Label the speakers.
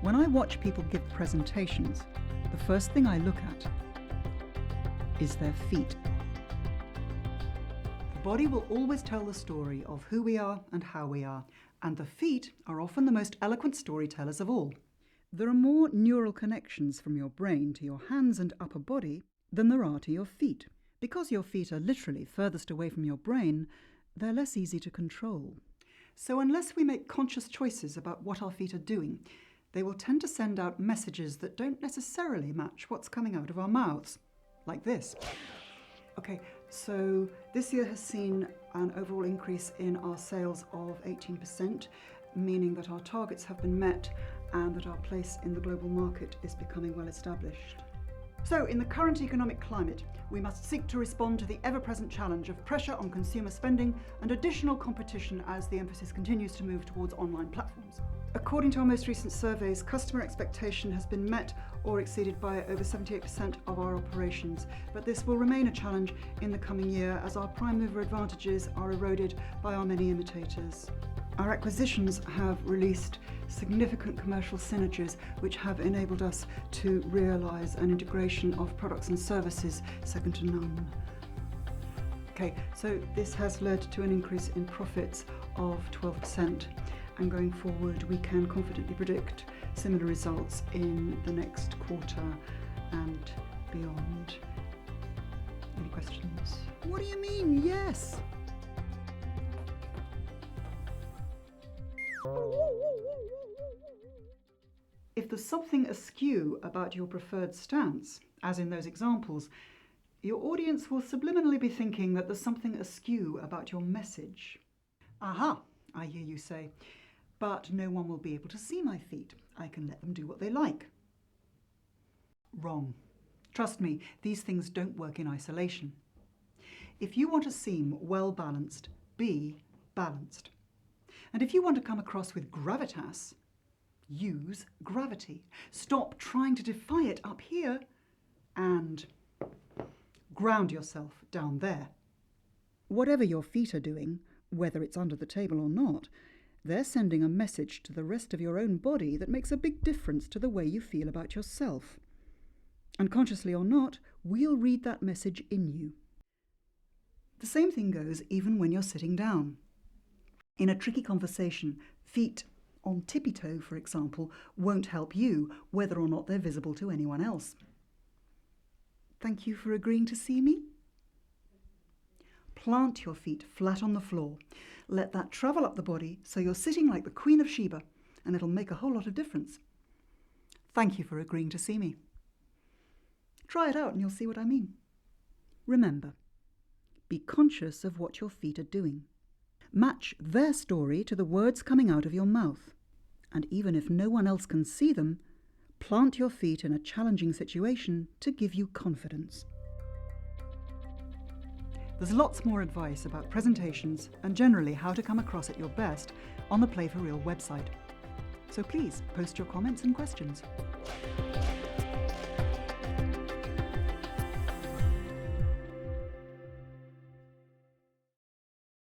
Speaker 1: When I watch people give presentations, the first thing I look at is their feet. The body will always tell the story of who we are and how we are, and the feet are often the most eloquent storytellers of all. There are more neural connections from your brain to your hands and upper body than there are to your feet. Because your feet are literally furthest away from your brain, they're less easy to control. So unless we make conscious choices about what our feet are doing, they will tend to send out messages that don't necessarily match what's coming out of our mouths, like this. Okay, so this year has seen an overall increase in our sales of 18%, meaning that our targets have been met and that our place in the global market is becoming well established. So, in the current economic climate, we must seek to respond to the ever-present challenge of pressure on consumer spending and additional competition as the emphasis continues to move towards online platforms. According to our most recent surveys, customer expectation has been met or exceeded by over 78% of our operations, but this will remain a challenge in the coming year as our prime mover advantages are eroded by our many imitators. Our acquisitions have released significant commercial synergies which have enabled us to realise an integration of products and services second to none. Okay, so this has led to an increase in profits of 12%, and going forward we can confidently predict similar results in the next quarter and beyond. Any questions? What do you mean, yes? If there's something askew about your preferred stance, as in those examples, your audience will subliminally be thinking that there's something askew about your message. Aha, I hear you say, but no one will be able to see my feet. I can let them do what they like. Wrong. Trust me, these things don't work in isolation. If you want to seem well balanced, be balanced. And if you want to come across with gravitas, use gravity. Stop trying to defy it up here and ground yourself down there. Whatever your feet are doing, whether it's under the table or not, they're sending a message to the rest of your own body that makes a big difference to the way you feel about yourself. Unconsciously or not, we'll read that message in you. The same thing goes even when you're sitting down. In a tricky conversation, feet on tippy-toe, for example, won't help you, whether or not they're visible to anyone else. Thank you for agreeing to see me. Plant your feet flat on the floor. Let that travel up the body so you're sitting like the Queen of Sheba, and it'll make a whole lot of difference. Thank you for agreeing to see me. Try it out and you'll see what I mean. Remember, be conscious of what your feet are doing. Match their story to the words coming out of your mouth. And even if no one else can see them, plant your feet in a challenging situation to give you confidence. There's lots more advice about presentations and generally how to come across at your best on the Play for Real website. So please post your comments and questions.